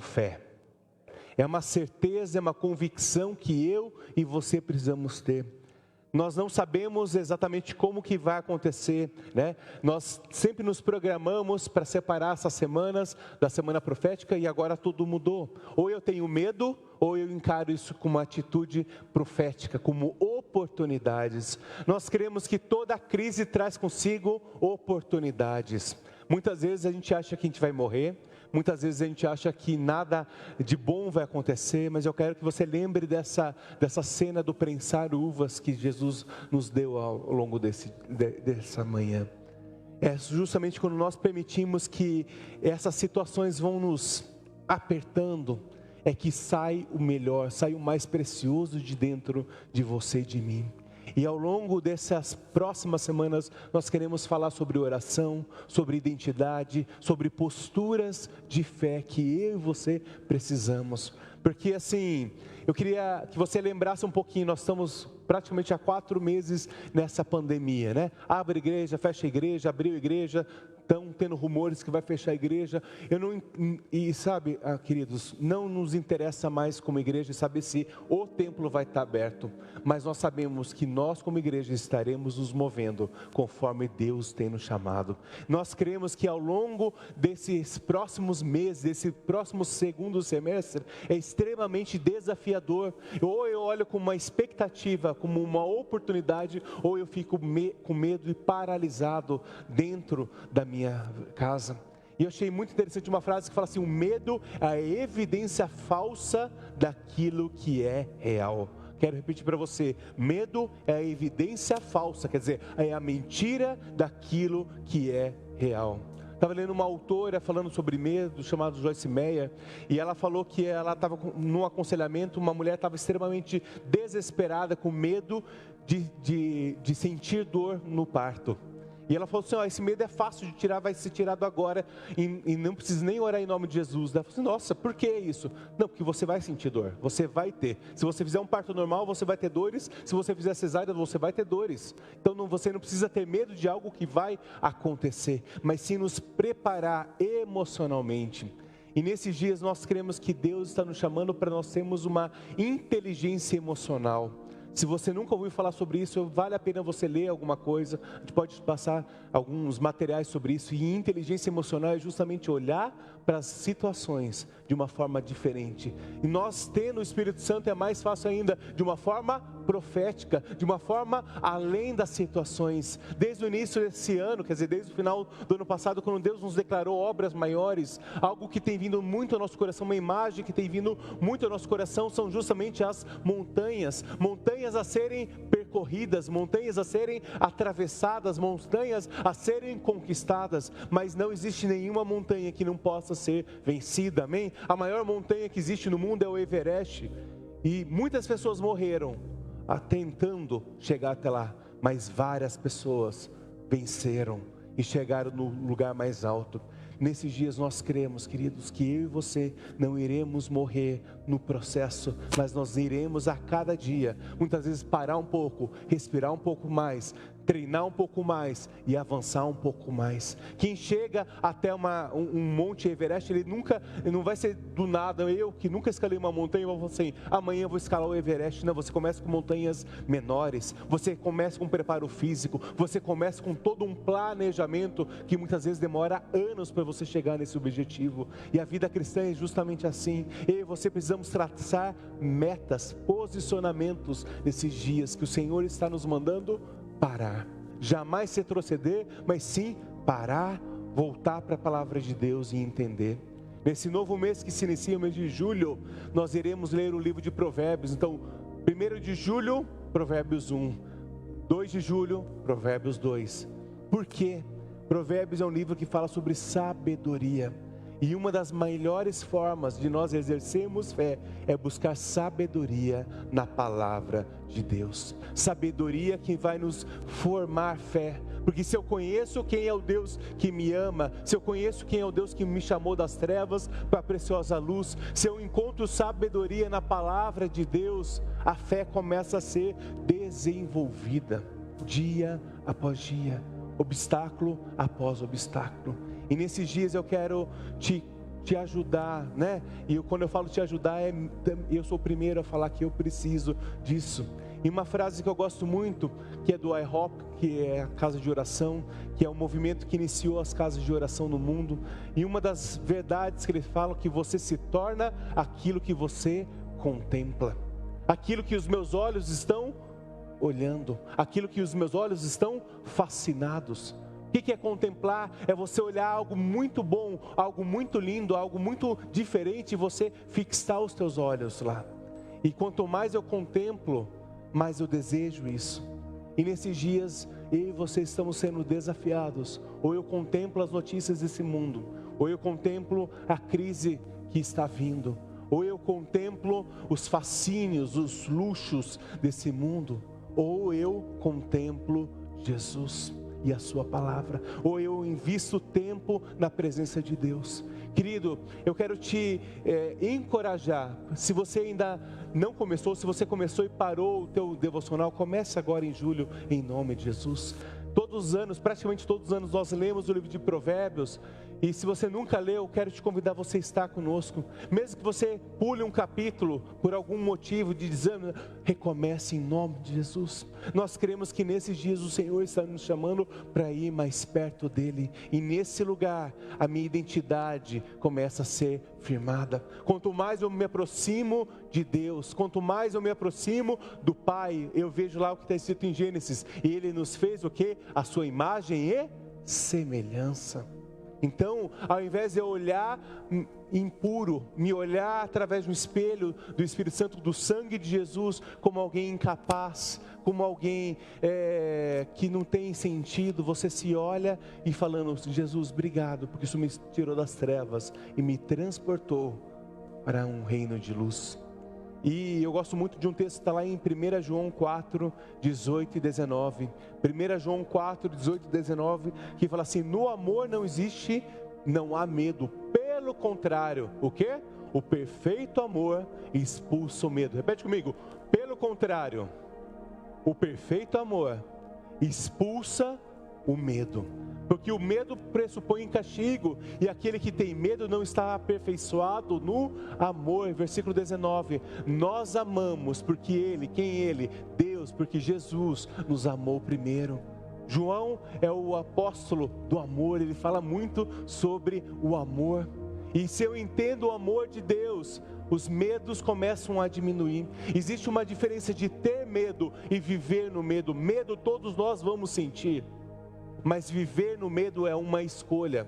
fé. É uma certeza, é uma convicção que eu e você precisamos ter. Nós não sabemos exatamente como que vai acontecer, né? Nós sempre nos programamos para separar essas semanas da semana profética e agora tudo mudou. Ou eu tenho medo, ou eu encaro isso como uma atitude profética, como oportunidades. Nós cremos que toda crise traz consigo oportunidades. Muitas vezes a gente acha que a gente vai morrer, muitas vezes a gente acha que nada de bom vai acontecer, mas eu quero que você lembre dessa cena do prensar uvas que Jesus nos deu ao longo dessa manhã. É justamente quando nós permitimos que essas situações vão nos apertando, é que sai o melhor, sai o mais precioso de dentro de você e de mim. E ao longo dessas próximas semanas, nós queremos falar sobre oração, sobre identidade, sobre posturas de fé que eu e você precisamos. Porque assim, eu queria que você lembrasse um pouquinho, nós estamos praticamente há 4 meses nessa pandemia, né? Abre igreja, fecha igreja, abriu igreja, estão tendo rumores que vai fechar a igreja. E sabe, queridos, não nos interessa mais como igreja saber se o templo vai estar aberto, mas nós sabemos que nós como igreja estaremos nos movendo conforme Deus tem nos chamado. Nós cremos que ao longo desses próximos meses, desse próximo segundo semestre, é extremamente desafiador. Ou eu olho com uma expectativa, como uma oportunidade, ou eu fico com medo e paralisado dentro da minha casa. E eu achei muito interessante uma frase que fala assim: o medo é a evidência falsa daquilo que é real. Quero repetir para você: medo é a evidência falsa, quer dizer, é a mentira daquilo que é real. Estava lendo uma autora falando sobre medo, chamada Joyce Meyer, e ela falou que ela estava num aconselhamento, uma mulher estava extremamente desesperada, com medo de sentir dor no parto. E ela falou assim: esse medo é fácil de tirar, vai ser tirado agora, e não precisa nem orar em nome de Jesus. Ela falou assim: nossa, por que isso? Não, porque você vai sentir dor, você vai ter. Se você fizer um parto normal, você vai ter dores. Se você fizer cesárea, você vai ter dores. Então você não precisa ter medo de algo que vai acontecer, mas sim nos preparar emocionalmente. E nesses dias nós cremos que Deus está nos chamando para nós termos uma inteligência emocional. Se você nunca ouviu falar sobre isso, vale a pena você ler alguma coisa. A gente pode passar alguns materiais sobre isso. E inteligência emocional é justamente olhar para as situações de uma forma diferente. E nós tendo o Espírito Santo é mais fácil ainda, de uma forma profética, de uma forma além das situações. Desde o início desse ano, quer dizer, desde o final do ano passado, quando Deus nos declarou obras maiores, algo que tem vindo muito ao nosso coração, uma imagem que tem vindo muito ao nosso coração, são justamente as montanhas. Montanhas a serem percorridas, montanhas a serem atravessadas, montanhas a serem conquistadas, mas não existe nenhuma montanha que não possa ser vencida, amém? A maior montanha que existe no mundo é o Everest, e muitas pessoas morreram tentando chegar até lá, mas várias pessoas venceram e chegaram no lugar mais alto. Nesses dias nós cremos, queridos, que eu e você não iremos morrer no processo, mas nós iremos a cada dia, muitas vezes parar um pouco, respirar um pouco mais, treinar um pouco mais e avançar um pouco mais. Quem chega até um monte Everest, ele não vai ser do nada. Eu que nunca escalei uma montanha, eu vou assim, amanhã eu vou escalar o Everest. Não, você começa com montanhas menores, você começa com um preparo físico, você começa com todo um planejamento que muitas vezes demora anos para você chegar nesse objetivo. E a vida cristã é justamente assim. Eu e você precisamos traçar metas, posicionamentos nesses dias que o Senhor está nos mandando parar, jamais retroceder, mas sim parar, voltar para a palavra de Deus e entender. Nesse novo mês que se inicia, o mês de julho, nós iremos ler o livro de Provérbios. Então, 1 de julho, Provérbios 1, 2 de julho, Provérbios 2. Por quê? Provérbios é um livro que fala sobre sabedoria. E uma das melhores formas de nós exercermos fé é buscar sabedoria na palavra de Deus. Sabedoria que vai nos formar fé. Porque se eu conheço quem é o Deus que me ama, se eu conheço quem é o Deus que me chamou das trevas para a preciosa luz, se eu encontro sabedoria na palavra de Deus, a fé começa a ser desenvolvida, dia após dia, obstáculo após obstáculo. E nesses dias eu quero te te ajudar, né? E quando eu falo te ajudar, eu sou o primeiro a falar que eu preciso disso. E uma frase que eu gosto muito, que é do IHOP, que é a casa de oração, que é um movimento que iniciou as casas de oração no mundo. E uma das verdades que eles falam, que você se torna aquilo que você contempla. Aquilo que os meus olhos estão olhando, aquilo que os meus olhos estão fascinados. O que é contemplar? É você olhar algo muito bom, algo muito lindo, algo muito diferente, e você fixar os teus olhos lá. E quanto mais eu contemplo, mais eu desejo isso. E nesses dias, eu e você estamos sendo desafiados. Ou eu contemplo as notícias desse mundo, ou eu contemplo a crise que está vindo, ou eu contemplo os fascínios, os luxos desse mundo, ou eu contemplo Jesus e a sua palavra, ou eu invisto tempo na presença de Deus. Querido, eu quero te encorajar. Se você ainda não começou, se você começou e parou o teu devocional, comece agora em julho, em nome de Jesus. Todos os anos, praticamente todos os anos, nós lemos o livro de Provérbios. E se você nunca leu, quero te convidar a você estar conosco. Mesmo que você pule um capítulo por algum motivo de desânimo, recomece em nome de Jesus. Nós cremos que nesses dias o Senhor está nos chamando para ir mais perto dEle. E nesse lugar, a minha identidade começa a ser firmada. Quanto mais eu me aproximo de Deus, quanto mais eu me aproximo do Pai, eu vejo lá o que está escrito em Gênesis. E Ele nos fez o quê? A sua imagem e semelhança. Então, ao invés de eu olhar impuro, me olhar através do espelho do Espírito Santo, do sangue de Jesus, como alguém incapaz, como alguém que não tem sentido, você se olha e falando: Jesus, obrigado, porque isso me tirou das trevas e me transportou para um reino de luz. E eu gosto muito de um texto que está lá em 1 João 4, 18 e 19. 1 João 4, 18 e 19, que fala assim: no amor não há medo. Pelo contrário, o quê? O perfeito amor expulsa o medo. Repete comigo: pelo contrário, o perfeito amor expulsa o medo. Porque o medo pressupõe castigo, e aquele que tem medo não está aperfeiçoado no amor. Versículo 19: nós amamos porque Ele, quem Ele? Deus, porque Jesus nos amou primeiro. João é o apóstolo do amor, ele fala muito sobre o amor. E se eu entendo o amor de Deus, os medos começam a diminuir. Existe uma diferença de ter medo e viver no medo. Medo todos nós vamos sentir, mas viver no medo é uma escolha.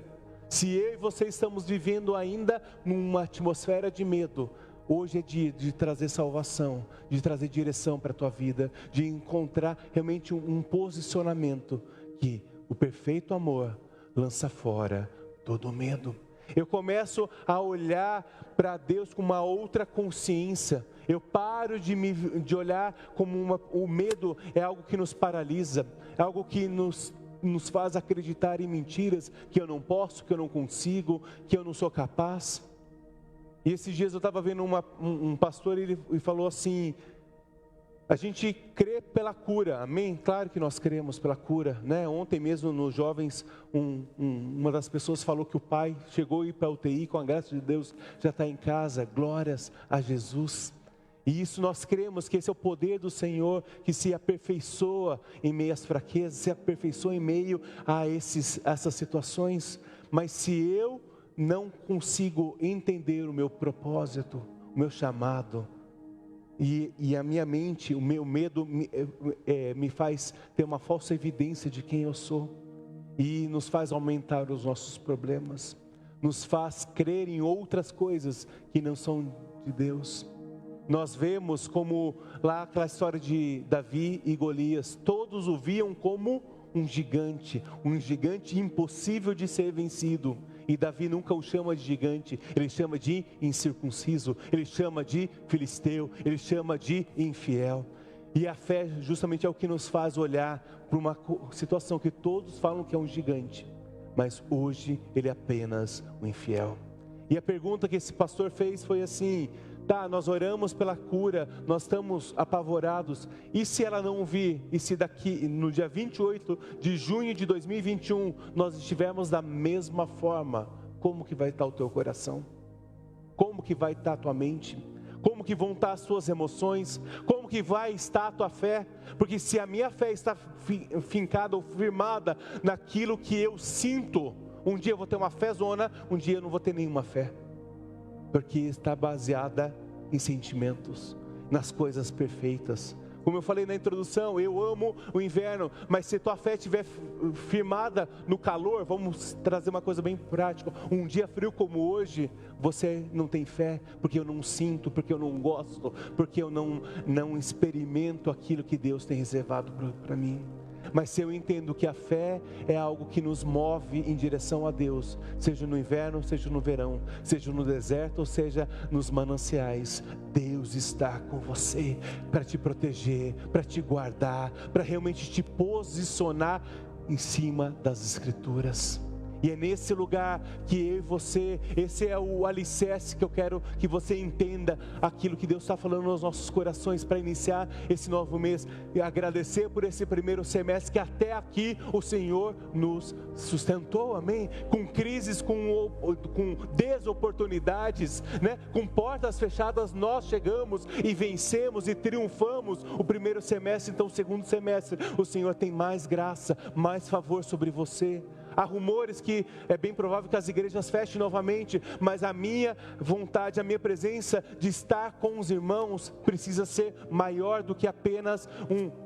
Se eu e você estamos vivendo ainda numa atmosfera de medo, hoje é dia de trazer salvação, de trazer direção para a tua vida, de encontrar realmente um posicionamento, que o perfeito amor lança fora todo medo. Eu começo a olhar para Deus com uma outra consciência. Eu paro de olhar como o medo é algo que nos paralisa, é algo que nos faz acreditar em mentiras, que eu não posso, que eu não consigo, que eu não sou capaz. E esses dias eu estava vendo um pastor, ele falou assim: a gente crê pela cura, amém? Claro que nós cremos pela cura, né? Ontem mesmo nos jovens, uma das pessoas falou que o pai chegou a ir para a UTI, com a graça de Deus já está em casa, glórias a Jesus. E isso nós cremos, que esse é o poder do Senhor, que se aperfeiçoa em meio às fraquezas, se aperfeiçoa em meio a essas situações. Mas se eu não consigo entender o meu propósito, o meu chamado, e a minha mente, o meu medo me faz ter uma falsa evidência de quem eu sou, e nos faz aumentar os nossos problemas, nos faz crer em outras coisas que não são de Deus. Nós vemos como lá aquela história de Davi e Golias, todos o viam como um gigante impossível de ser vencido. E Davi nunca o chama de gigante, ele chama de incircunciso, ele chama de filisteu, ele chama de infiel. E a fé justamente é o que nos faz olhar para uma situação que todos falam que é um gigante, mas hoje ele é apenas um infiel. E a pergunta que esse pastor fez foi assim: tá, nós oramos pela cura, nós estamos apavorados, e se ela não vir? E se daqui, no dia 28 de junho de 2021, nós estivermos da mesma forma, como que vai estar o teu coração? Como que vai estar a tua mente? Como que vão estar as suas emoções? Como que vai estar a tua fé? Porque se a minha fé está fincada ou firmada naquilo que eu sinto, um dia eu vou ter uma fé zona, um dia eu não vou ter nenhuma fé. Porque está baseada em sentimentos, nas coisas perfeitas. Como eu falei na introdução, eu amo o inverno, mas se tua fé estiver firmada no calor, vamos trazer uma coisa bem prática. Um dia frio como hoje, você não tem fé, porque eu não sinto, porque eu não gosto, porque eu não experimento aquilo que Deus tem reservado para mim. Mas se eu entendo que a fé é algo que nos move em direção a Deus, seja no inverno, seja no verão, seja no deserto, ou seja nos mananciais, Deus está com você para te proteger, para te guardar, para realmente te posicionar em cima das Escrituras. E é nesse lugar que eu e você, esse é o alicerce que eu quero que você entenda aquilo que Deus está falando nos nossos corações para iniciar esse novo mês. E agradecer por esse primeiro semestre que até aqui o Senhor nos sustentou, amém? Com crises, com desoportunidades, né? Com portas fechadas nós chegamos e vencemos e triunfamos o primeiro semestre. Então o segundo semestre o Senhor tem mais graça, mais favor sobre você. Há rumores que é bem provável que as igrejas fechem novamente, mas a minha vontade, a minha presença de estar com os irmãos precisa ser maior do que apenas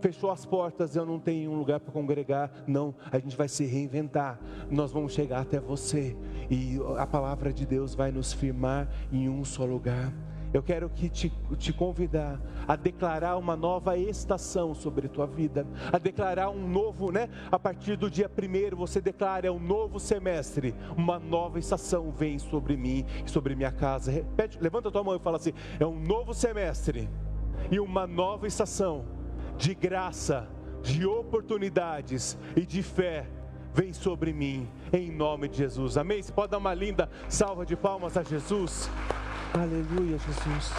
fechou as portas, eu não tenho um lugar para congregar. Não, a gente vai se reinventar, nós vamos chegar até você e a palavra de Deus vai nos firmar em um só lugar. Eu quero te convidar a declarar uma nova estação sobre a tua vida, a declarar um novo, né? A partir do dia 1º você declara, é um novo semestre, uma nova estação vem sobre mim e sobre minha casa. Repete, levanta a tua mão e fala assim, é um novo semestre e uma nova estação de graça, de oportunidades e de fé vem sobre mim, em nome de Jesus, amém? Você pode dar uma linda salva de palmas a Jesus? Aleluia, Jesus.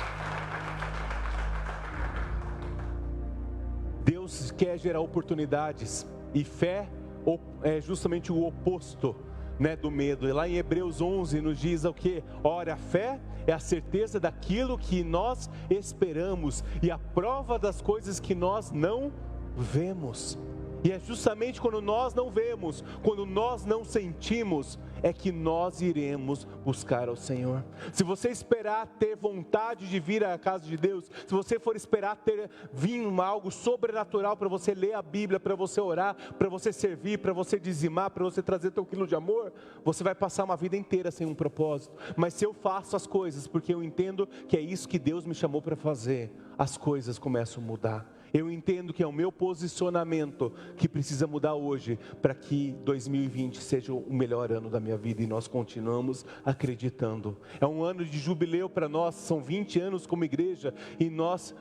Deus quer gerar oportunidades e fé é justamente o oposto, né, do medo. E lá em Hebreus 11 nos diz o que? Ora, a fé é a certeza daquilo que nós esperamos e a prova das coisas que nós não vemos. E é justamente quando nós não vemos, quando nós não sentimos, é que nós iremos buscar ao Senhor. Se você esperar ter vontade de vir à casa de Deus, se você for esperar ter vindo algo sobrenatural para você ler a Bíblia, para você orar, para você servir, para você dizimar, para você trazer teu quilo de amor, você vai passar uma vida inteira sem um propósito. Mas se eu faço as coisas porque eu entendo que é isso que Deus me chamou para fazer, as coisas começam a mudar. Eu entendo que é o meu posicionamento que precisa mudar hoje para que 2020 seja o melhor ano da minha vida e nós continuamos acreditando. É um ano de jubileu para nós, são 20 anos como igreja e nós,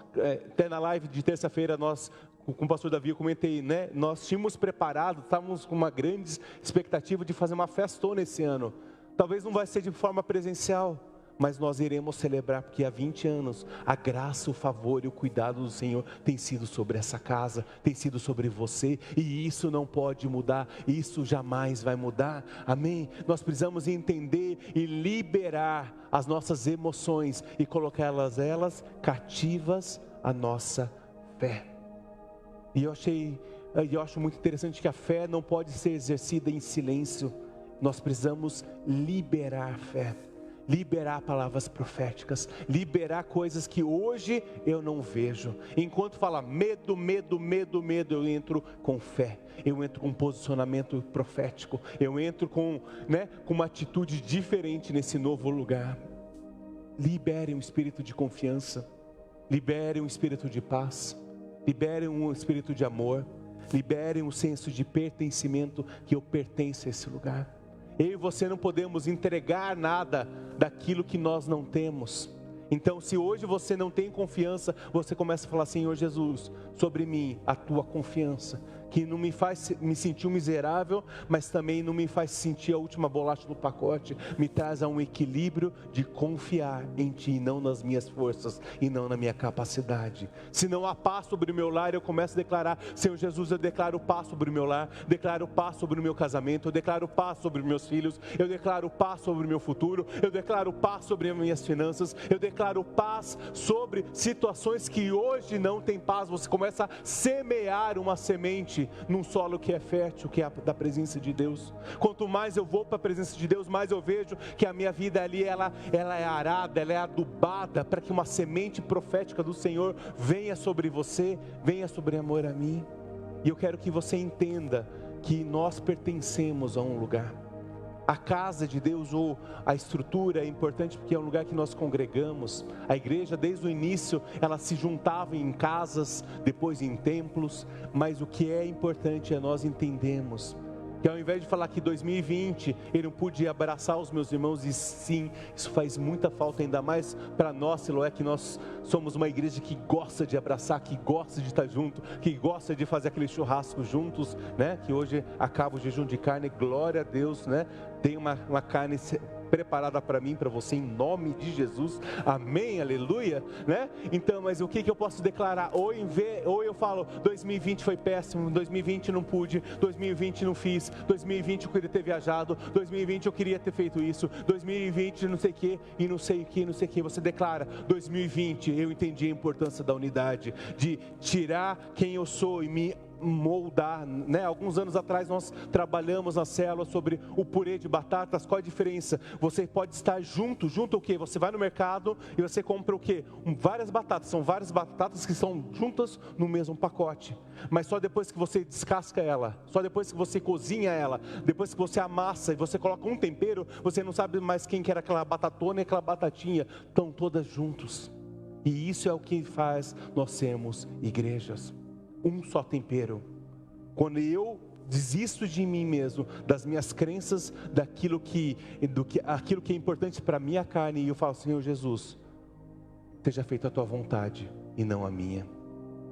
até na live de terça-feira, nós, com o pastor Davi, eu comentei, né? Nós tínhamos preparado, estávamos com uma grande expectativa de fazer uma festona esse ano. Talvez não vai ser de forma presencial, mas nós iremos celebrar, porque há 20 anos, a graça, o favor e o cuidado do Senhor tem sido sobre essa casa, tem sido sobre você, e isso não pode mudar, isso jamais vai mudar, amém? Nós precisamos entender e liberar as nossas emoções, e colocá-las cativas à nossa fé. E eu acho muito interessante que a fé não pode ser exercida em silêncio, nós precisamos liberar a fé. Liberar palavras proféticas, liberar coisas que hoje eu não vejo. Enquanto fala medo, medo, medo, medo, eu entro com fé, eu entro com um posicionamento profético, eu entro com uma atitude diferente nesse novo lugar. Liberem um espírito de confiança, liberem um espírito de paz, liberem um espírito de amor, liberem um senso de pertencimento, que eu pertenço a esse lugar. Eu e você não podemos entregar nada daquilo que nós não temos. Então, se hoje você não tem confiança, você começa a falar, Senhor Jesus, sobre mim, a tua confiança, que não me faz me sentir um miserável, mas também não me faz sentir a última bolacha do pacote. Me traz a um equilíbrio de confiar em Ti, e não nas minhas forças, e não na minha capacidade. Se não há paz sobre o meu lar, eu começo a declarar: Senhor Jesus, eu declaro paz sobre o meu lar, declaro paz sobre o meu casamento, eu declaro paz sobre os meus filhos, eu declaro paz sobre o meu futuro, eu declaro paz sobre as minhas finanças, eu declaro paz sobre situações que hoje não tem paz. Você começa a semear uma semente num solo que é fértil, que é da presença de Deus. Quanto mais eu vou para a presença de Deus, mais eu vejo que a minha vida ali, ela é arada, ela é adubada, para que uma semente profética do Senhor venha sobre você, venha sobre amor a mim. E eu quero que você entenda que nós pertencemos a um lugar. A casa de Deus, ou a estrutura, é importante porque é um lugar que nós congregamos. A igreja, desde o início, ela se juntava em casas, depois em templos. Mas o que é importante é nós entendermos que, ao invés de falar que 2020 eu não pude abraçar os meus irmãos, e sim, isso faz muita falta, ainda mais para nós, Siloé, que nós somos uma igreja que gosta de abraçar, que gosta de estar junto, que gosta de fazer aquele churrasco juntos, né? Que hoje acaba o jejum de carne, glória a Deus, né? Tem uma carne preparada para mim, para você, em nome de Jesus, amém, aleluia, né? Então, mas o que eu posso declarar? Ou eu falo, 2020 foi péssimo, 2020 não pude, 2020 não fiz, 2020 eu queria ter viajado, 2020 eu queria ter feito isso, 2020 não sei o que, e não sei o que, não sei o que. Você declara: 2020 eu entendi a importância da unidade, de tirar quem eu sou e me moldar, né? Alguns anos atrás nós trabalhamos na célula sobre o purê de batatas. Qual a diferença? Você pode estar junto o quê? Você vai no mercado e você compra o quê? Várias batatas, são várias batatas que estão juntas no mesmo pacote, mas só depois que você descasca ela, só depois que você cozinha ela, depois que você amassa e você coloca um tempero, você não sabe mais quem que era aquela batatona e aquela batatinha, estão todas juntos. E isso é o que faz nós sermos igrejas. Um só tempero. Quando eu desisto de mim mesmo, das minhas crenças, daquilo aquilo que é importante para a minha carne, e eu falo: Senhor Jesus, seja feita a tua vontade e não a minha.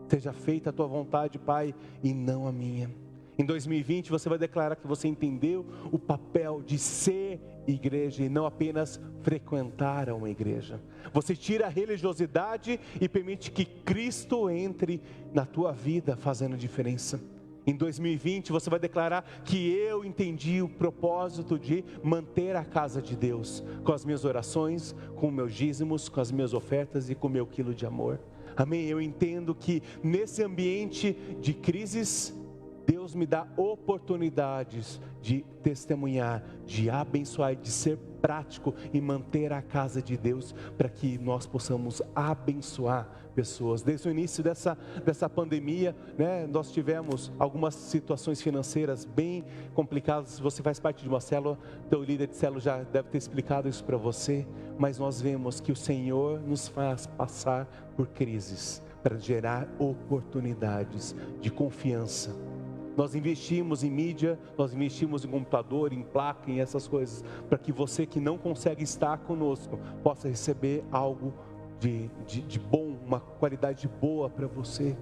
Seja feita a tua vontade, Pai, e não a minha. Em 2020 você vai declarar que você entendeu o papel de ser igreja e não apenas frequentar uma igreja. Você tira a religiosidade e permite que Cristo entre na tua vida, fazendo diferença. Em 2020 você vai declarar que eu entendi o propósito de manter a casa de Deus, com as minhas orações, com meus dízimos, com as minhas ofertas e com o meu quilo de amor. Amém? Eu entendo que nesse ambiente de crises, Deus me dá oportunidades de testemunhar, de abençoar, de ser prático e manter a casa de Deus, para que nós possamos abençoar pessoas. Desde o início dessa pandemia, né, nós tivemos algumas situações financeiras bem complicadas. Se você faz parte de uma célula, teu líder de célula já deve ter explicado isso para você, mas nós vemos que o Senhor nos faz passar por crises para gerar oportunidades de confiança. Nós investimos em mídia, nós investimos em computador, em placa, em essas coisas, para que você que não consegue estar conosco, possa receber algo de bom, uma qualidade boa para você.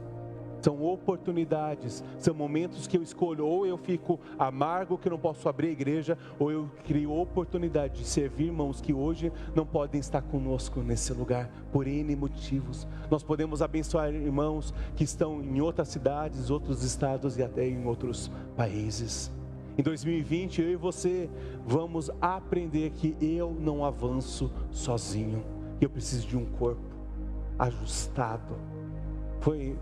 São oportunidades, são momentos que eu escolho: ou eu fico amargo que eu não posso abrir a igreja, ou eu crio oportunidade de servir irmãos que hoje não podem estar conosco nesse lugar, por N motivos. Nós podemos abençoar irmãos que estão em outras cidades, outros estados e até em outros países. Em 2020, eu e você vamos aprender que eu não avanço sozinho, que eu preciso de um corpo ajustado.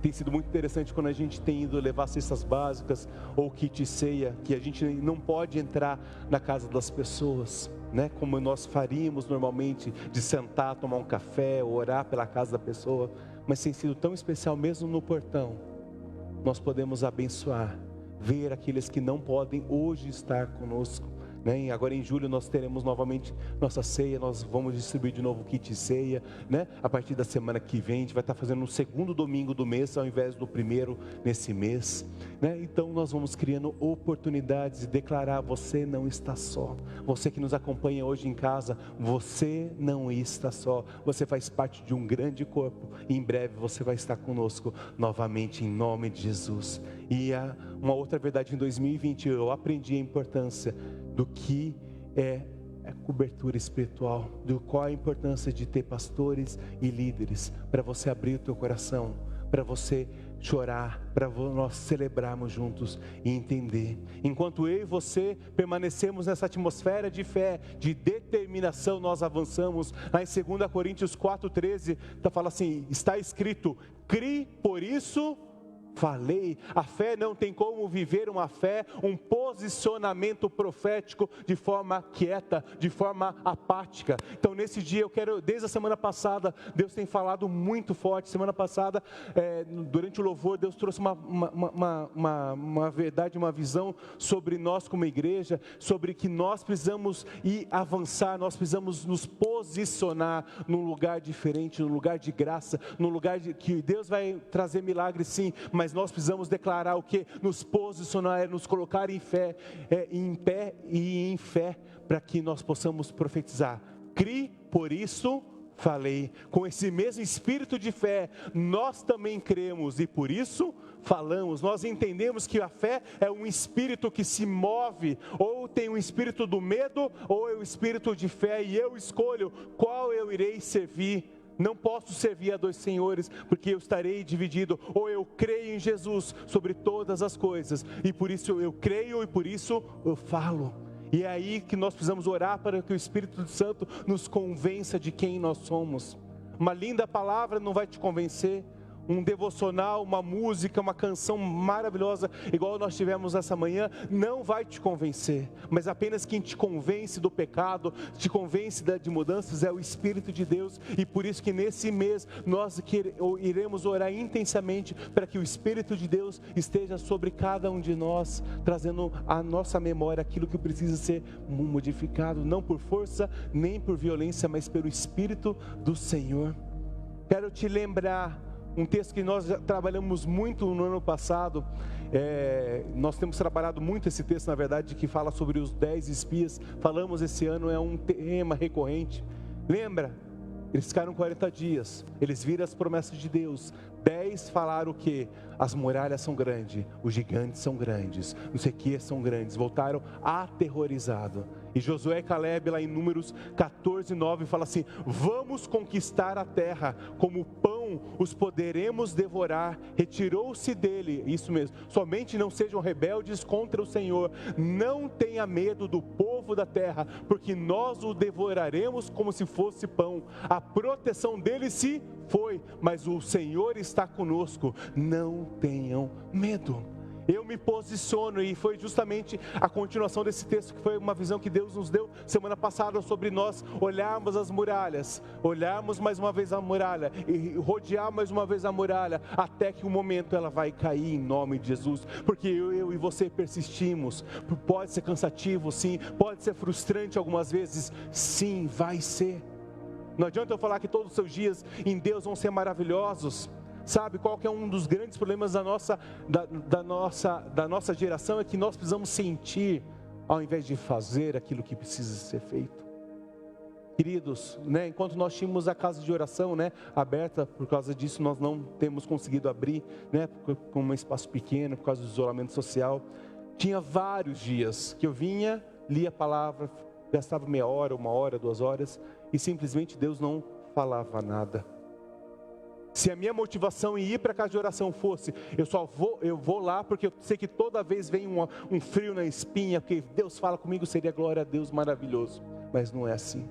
Tem sido muito interessante quando a gente tem ido levar cestas básicas ou kit ceia, que a gente não pode entrar na casa das pessoas, né? Como nós faríamos normalmente, de sentar, tomar um café, orar pela casa da pessoa. Mas tem sido tão especial, mesmo no portão, nós podemos abençoar, ver aqueles que não podem hoje estar conosco, né? E agora em julho nós teremos novamente nossa ceia, nós vamos distribuir de novo o kit ceia, né? A partir da semana que vem, a gente vai estar fazendo no segundo domingo do mês, ao invés do primeiro nesse mês, né? Então nós vamos criando oportunidades de declarar: você não está só. Você que nos acompanha hoje em casa, você não está só. Você faz parte de um grande corpo, e em breve você vai estar conosco novamente, em nome de Jesus. E uma outra verdade, em 2020 eu aprendi a importância do que é a cobertura espiritual, do qual a importância de ter pastores e líderes, para você abrir o teu coração, para você chorar, para nós celebrarmos juntos e entender. Enquanto eu e você permanecemos nessa atmosfera de fé, de determinação, nós avançamos. Lá em 2 Coríntios 4,13, fala assim, está escrito: crie, por isso falei. A fé não tem como viver uma fé, um posicionamento profético de forma quieta, de forma apática. Então nesse dia eu quero, desde a semana passada, Deus tem falado muito forte. Semana passada, durante o louvor, Deus trouxe uma verdade, uma visão sobre nós como igreja, sobre que nós precisamos ir avançar, nós precisamos nos posicionar num lugar diferente, num lugar de graça, num lugar que Deus vai trazer milagres, sim, mas nós precisamos declarar o que? Nos posicionar, nos colocar em fé, em pé e em fé, para que nós possamos profetizar. Crie, por isso falei. Com esse mesmo espírito de fé, nós também cremos e por isso falamos. Nós entendemos que a fé é um espírito que se move, ou tem um espírito do medo, ou é o espírito de fé, e eu escolho qual eu irei servir. Não posso servir a dois senhores, porque eu estarei dividido. Ou eu creio em Jesus sobre todas as coisas, e por isso eu creio e por isso eu falo. E é aí que nós precisamos orar para que o Espírito Santo nos convença de quem nós somos. Uma linda palavra não vai te convencer. Um devocional, uma música, uma canção maravilhosa, igual nós tivemos essa manhã, não vai te convencer, mas apenas quem te convence do pecado, te convence de mudanças, é o Espírito de Deus. E por isso que nesse mês nós iremos orar intensamente para que o Espírito de Deus esteja sobre cada um de nós, trazendo à nossa memória aquilo que precisa ser modificado, não por força, nem por violência, mas pelo Espírito do Senhor. Quero te lembrar um texto que nós já trabalhamos muito no ano passado. Nós temos trabalhado muito esse texto, na verdade, que fala sobre os 10 espias. Falamos esse ano, é um tema recorrente. Lembra? Eles ficaram 40 dias, eles viram as promessas de Deus. 10 falaram o quê? As muralhas são grandes, os gigantes são grandes, não sei o que são grandes. Voltaram aterrorizados. E Josué e Caleb, lá em Números 14:9, fala assim: vamos conquistar a terra, como pão os poderemos devorar. Retirou-se dele, isso mesmo, somente não sejam rebeldes contra o Senhor. Não tenha medo do povo da terra, porque nós o devoraremos como se fosse pão. A proteção dele se foi, mas o Senhor está conosco. Não tenham medo. Eu me posiciono, e foi justamente a continuação desse texto, que foi uma visão que Deus nos deu semana passada, sobre nós olharmos as muralhas, olharmos mais uma vez a muralha, e rodear mais uma vez a muralha, até que um momento ela vai cair, em nome de Jesus, porque eu e você persistimos. Pode ser cansativo, sim, pode ser frustrante algumas vezes, sim, vai ser. Não adianta eu falar que todos os seus dias em Deus vão ser maravilhosos. Sabe qual que é um dos grandes problemas da nossa geração? É que nós precisamos sentir, ao invés de fazer aquilo que precisa ser feito. Queridos, enquanto nós tínhamos a casa de oração, aberta, por causa disso nós não temos conseguido abrir, com um espaço pequeno, por causa do isolamento social. Tinha vários dias que eu vinha, lia a palavra, gastava meia hora, 1 hora, 2 horas, e simplesmente Deus não falava nada. Se a minha motivação em ir para a casa de oração fosse, eu vou lá porque eu sei que toda vez vem um frio na espinha, porque Deus fala comigo, seria glória a Deus, maravilhoso. Mas não é assim.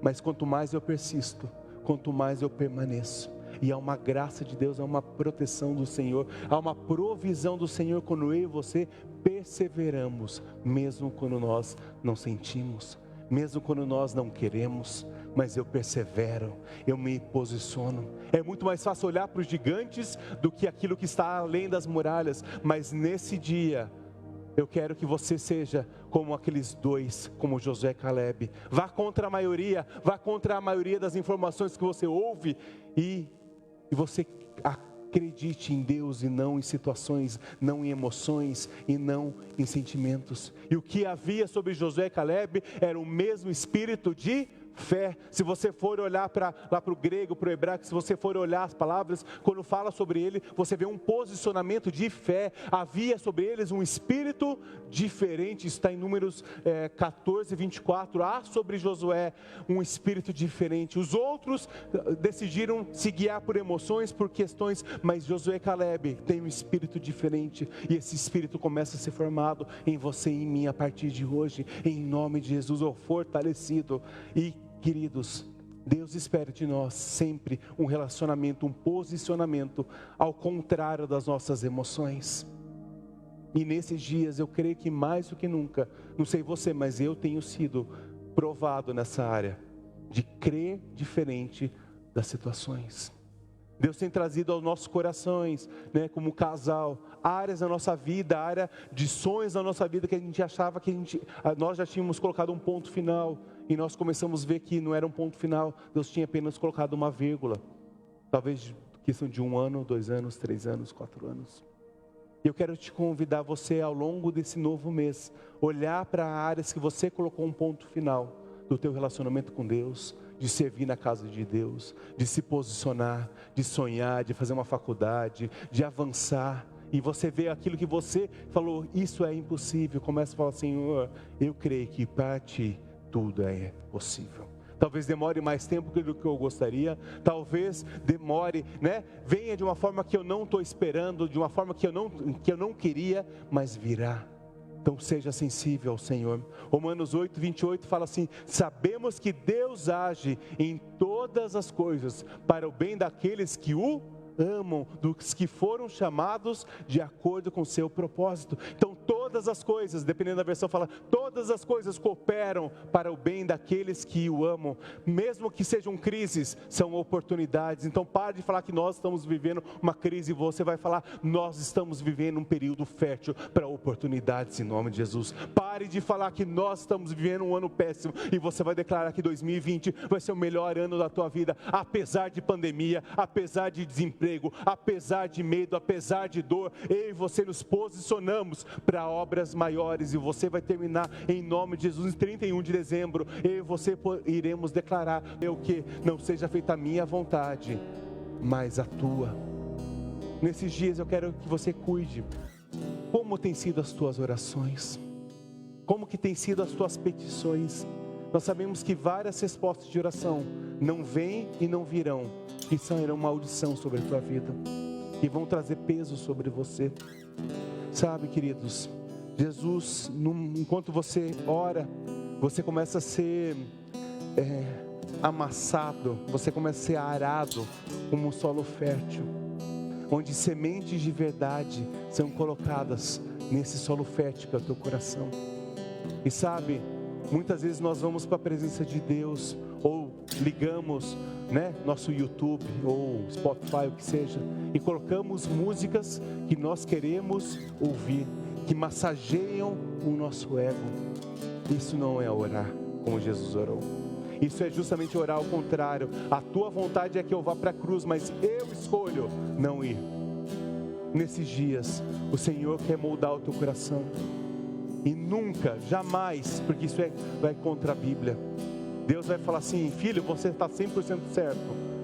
Mas quanto mais eu persisto, quanto mais eu permaneço, e há uma graça de Deus, há uma proteção do Senhor, há uma provisão do Senhor quando eu e você perseveramos, mesmo quando nós não sentimos, mesmo quando nós não queremos, mas eu persevero, eu me posiciono. É muito mais fácil olhar para os gigantes do que aquilo que está além das muralhas, mas nesse dia, Eu quero que você seja como aqueles dois, como Josué e Caleb. Vá contra a maioria das informações que você ouve e você acredite em Deus e não em situações, não em emoções e não em sentimentos. E o que havia sobre Josué e Caleb era o mesmo espírito de fé. Se você for olhar lá para o grego, para o hebraico, se você for olhar as palavras, quando fala sobre ele, você vê um posicionamento de fé. Havia sobre eles um espírito diferente. Está em Números 14, 24. Há sobre Josué um espírito diferente. Os outros decidiram se guiar por emoções, por questões, mas Josué e Caleb têm um espírito diferente, e esse espírito começa a ser formado em você e em mim a partir de hoje, em nome de Jesus, ou fortalecido. E queridos, Deus espera de nós sempre um relacionamento, um posicionamento ao contrário das nossas emoções. E nesses dias eu creio que mais do que nunca, não sei você, mas eu tenho sido provado nessa área de crer diferente das situações. Deus tem trazido aos nossos corações, como casal, áreas da nossa vida, área de sonhos da nossa vida que a gente achava que nós já tínhamos colocado um ponto final, e nós começamos a ver que não era um ponto final, Deus tinha apenas colocado uma vírgula, talvez questão de 1 ano, 2 anos, 3 anos, 4 anos. Eu quero te convidar você ao longo desse novo mês, olhar para áreas que você colocou um ponto final do teu relacionamento com Deus, de servir na casa de Deus, de se posicionar, de sonhar, de fazer uma faculdade, de avançar. E você vê aquilo que você falou, isso é impossível. Começa a falar, Senhor, eu creio que para Ti tudo é possível. Talvez demore mais tempo do que eu gostaria, talvez demore, venha de uma forma que eu não estou esperando, de uma forma que eu não queria, mas virá. Então seja sensível ao Senhor. Romanos 8, 28 fala assim: sabemos que Deus age em todas as coisas para o bem daqueles que o amam, dos que foram chamados de acordo com o seu propósito. Então todas as coisas, dependendo da versão fala, todas as coisas cooperam para o bem daqueles que o amam, mesmo que sejam crises, são oportunidades. Então pare de falar que nós estamos vivendo uma crise, e você vai falar, nós estamos vivendo um período fértil para oportunidades em nome de Jesus. Pare de falar que nós estamos vivendo um ano péssimo, e você vai declarar que 2020 vai ser o melhor ano da tua vida, apesar de pandemia, apesar de desemprego, apesar de medo, apesar de dor. Eu e você nos posicionamos para obras maiores, e você vai terminar em nome de Jesus em 31 de dezembro. Eu e você iremos declarar: eu que não seja feita a minha vontade, mas a tua. Nesses dias eu quero que você cuide. Como tem sido as tuas orações? Como que tem sido as tuas petições? Nós sabemos que várias respostas de oração não vêm e não virão, que serão maldição sobre a tua vida, que vão trazer peso sobre você. Sabe, queridos, Jesus, enquanto você ora, você começa a ser amassado, você começa a ser arado como um solo fértil, onde sementes de verdade são colocadas nesse solo fértil que é o teu coração. E sabe, muitas vezes nós vamos para a presença de Deus, ou ligamos nosso YouTube ou Spotify, o que seja, e colocamos músicas que nós queremos ouvir, que massageiam o nosso ego. Isso não é orar como Jesus orou. Isso é justamente orar ao contrário. A tua vontade é que eu vá para a cruz, mas eu escolho não ir. Nesses dias, o Senhor quer moldar o teu coração. E nunca, jamais, porque isso vai contra a Bíblia. Deus vai falar assim: filho, você está 100% certo,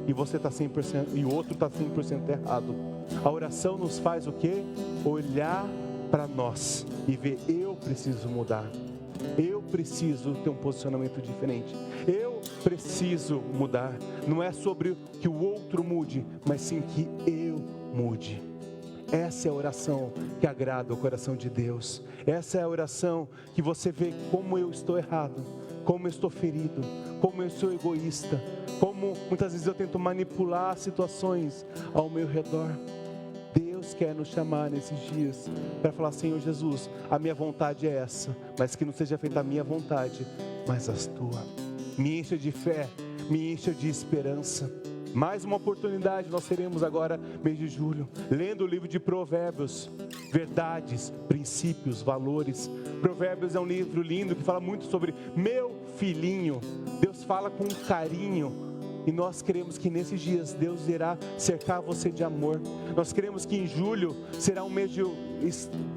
e você está 100%, e o outro está 100% errado. A oração nos faz o quê? Olhar para nós e ver: eu preciso mudar, eu preciso ter um posicionamento diferente, eu preciso mudar. Não é sobre que o outro mude, mas sim que eu mude. Essa é a oração que agrada o coração de Deus. Essa é a oração que você vê como eu estou errado, como eu estou ferido, como eu sou egoísta, como muitas vezes eu tento manipular situações ao meu redor. Deus quer nos chamar nesses dias para falar: Senhor Jesus, a minha vontade é essa, mas que não seja feita a minha vontade, mas a tua. Me encha de fé, me encha de esperança. Mais uma oportunidade nós teremos agora, mês de julho, lendo o livro de Provérbios, verdades, princípios, valores. Provérbios é um livro lindo que fala muito sobre meu filhinho. Deus fala com carinho. E nós queremos que nesses dias Deus irá cercar você de amor. Nós queremos que em julho será um mês de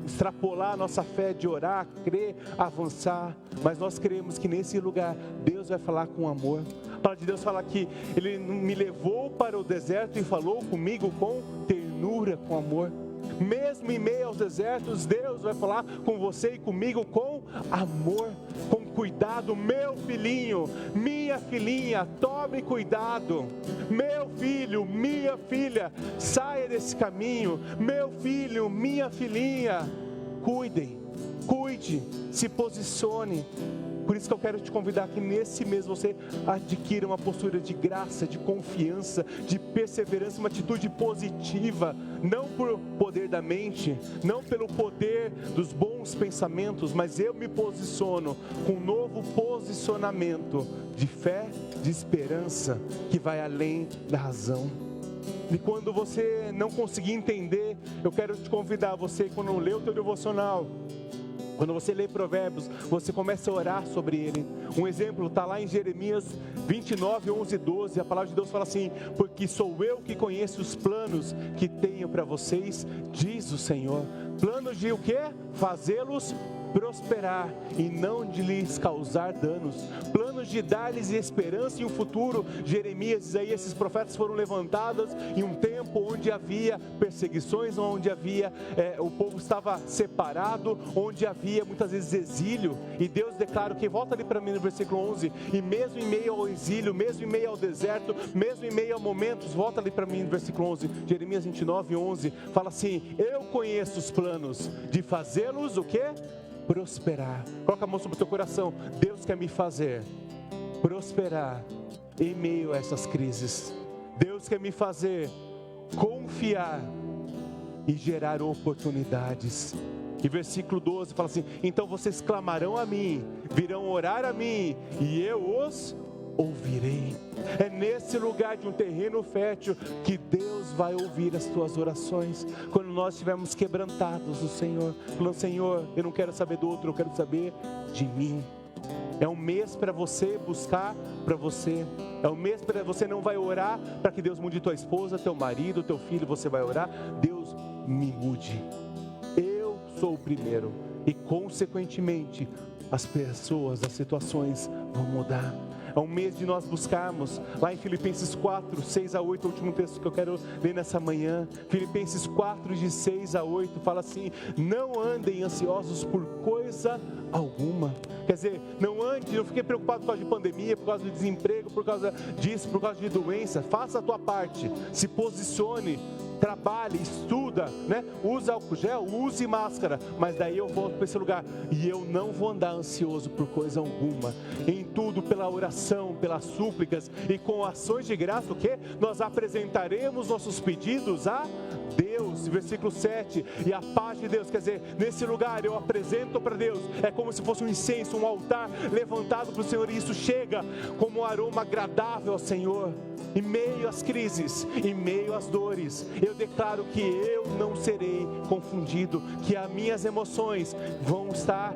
extrapolar a nossa fé, de orar, crer, avançar. Mas nós queremos que nesse lugar Deus vai falar com amor. A palavra de Deus fala que Ele me levou para o deserto e falou comigo com ternura, com amor. Mesmo em meio aos desertos, Deus vai falar com você e comigo com amor, com cuidado. Meu filhinho, minha filhinha, tome cuidado. Meu filho, minha filha, saia desse caminho. Meu filho, minha filhinha, cuide, se posicione. Por isso que eu quero te convidar que nesse mês você adquira uma postura de graça, de confiança, de perseverança, uma atitude positiva, não por poder da mente, não pelo poder dos bons pensamentos, mas eu me posiciono com um novo posicionamento de fé, de esperança, que vai além da razão. E quando você não conseguir entender, eu quero te convidar, você quando lê o teu devocional, quando você lê Provérbios, você começa a orar sobre ele. Um exemplo está lá em Jeremias 29, 11 e 12. A palavra de Deus fala assim: porque sou eu que conheço os planos que tenho para vocês, diz o Senhor. Planos de o quê? Fazê-los prosperar e não de lhes causar danos. Planos de dar-lhes esperança e um futuro. Jeremias diz aí, esses profetas foram levantados em um tempo onde havia perseguições, onde havia, o povo estava separado, onde havia muitas vezes exílio, e Deus declara que, volta ali para mim no versículo 11, e mesmo em meio ao exílio, mesmo em meio ao deserto, mesmo em meio a momentos, volta ali para mim no versículo 11, Jeremias 29, 11, fala assim: eu conheço os planos de fazê-los o quê? Prosperar. Coloca a mão sobre o teu coração. Deus quer me fazer prosperar em meio a essas crises. Deus quer me fazer confiar e gerar oportunidades. E versículo 12 fala assim: então vocês clamarão a mim, virão orar a mim, e eu os ouvirei. É nesse lugar de um terreno fértil que Deus vai ouvir as tuas orações. Quando nós estivermos quebrantados no Senhor, falando: Senhor, eu não quero saber do outro, eu quero saber de mim. É um mês para você buscar para você. É um mês para você, não vai orar para que Deus mude tua esposa, teu marido, teu filho. Você vai orar: Deus me mude. Eu sou o primeiro. E consequentemente as pessoas, as situações vão mudar. É um mês de nós buscarmos, lá em Filipenses 4, 6 a 8, o último texto que eu quero ler nessa manhã. Filipenses 4, de 6 a 8, fala assim: não andem ansiosos por coisa alguma. Quer dizer, não fiquei preocupado por causa de pandemia, por causa do desemprego, por causa disso, por causa de doença. Faça a tua parte, se posicione, trabalhe, estuda, né? Usa álcool gel, use máscara, mas daí eu volto para esse lugar, e eu não vou andar ansioso por coisa alguma. Em tudo, pela oração, pelas súplicas e com ações de graça, o que? Nós apresentaremos nossos pedidos a Deus. Versículo 7, e a paz de Deus, quer dizer, nesse lugar eu apresento para Deus, é como se fosse um incenso, um altar levantado para o Senhor, e isso chega como um aroma agradável ao Senhor. Em meio às crises, em meio às dores, eu declaro que eu não serei confundido, que as minhas emoções vão estar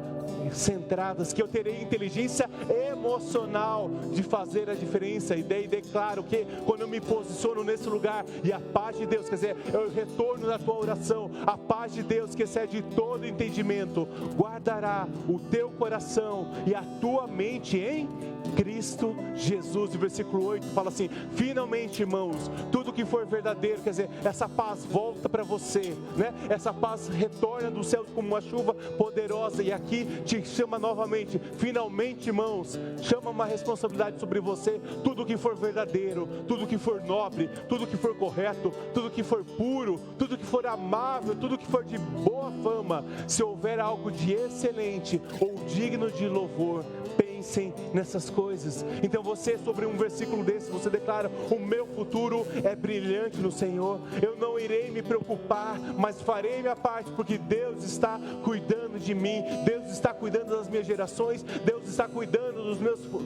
centradas, que eu terei inteligência emocional de fazer a diferença. E daí declaro que quando eu me posiciono nesse lugar, e a paz de Deus, quer dizer, eu retorno na tua oração, a paz de Deus que excede todo entendimento, guardará o teu coração e a tua mente em Cristo Jesus. E versículo 8 fala assim: finalmente, irmãos, tudo que for verdadeiro, quer dizer, essa paz volta para você, né? Essa paz retorna do céu como uma chuva poderosa, e aqui te chama novamente: finalmente, irmãos, chama uma responsabilidade sobre você. Tudo que for verdadeiro, tudo que for nobre, tudo que for correto, tudo que for puro, tudo que for amável, tudo que for de boa fama, se houver algo de excelente ou digno de louvor, pensem nessas coisas. Então você, sobre um versículo desse, você declara: o meu futuro é brilhante no Senhor, eu não irei me preocupar, mas farei minha parte, porque Deus está cuidando de mim, Deus está cuidando das minhas gerações, Deus está cuidando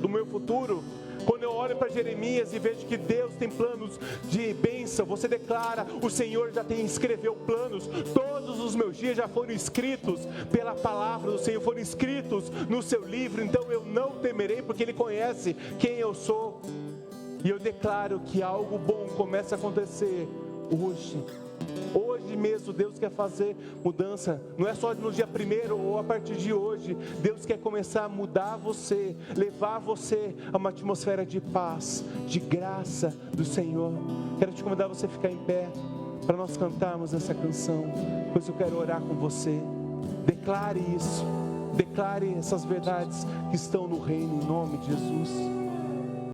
do meu futuro. Quando eu olho para Jeremias e vejo que Deus tem planos de bênção, você declara: o Senhor já tem escreveu planos, todos os meus dias já foram escritos pela palavra do Senhor, foram escritos no seu livro, então eu não temerei, porque Ele conhece quem eu sou. E eu declaro que algo bom começa a acontecer hoje. Hoje mesmo Deus quer fazer mudança, não é só no dia 1º ou a partir de hoje. Deus quer começar a mudar você, levar você a uma atmosfera de paz, de graça do Senhor. Quero te convidar a você ficar em pé, para nós cantarmos essa canção, pois eu quero orar com você. Declare isso, declare essas verdades que estão no reino, em nome de Jesus.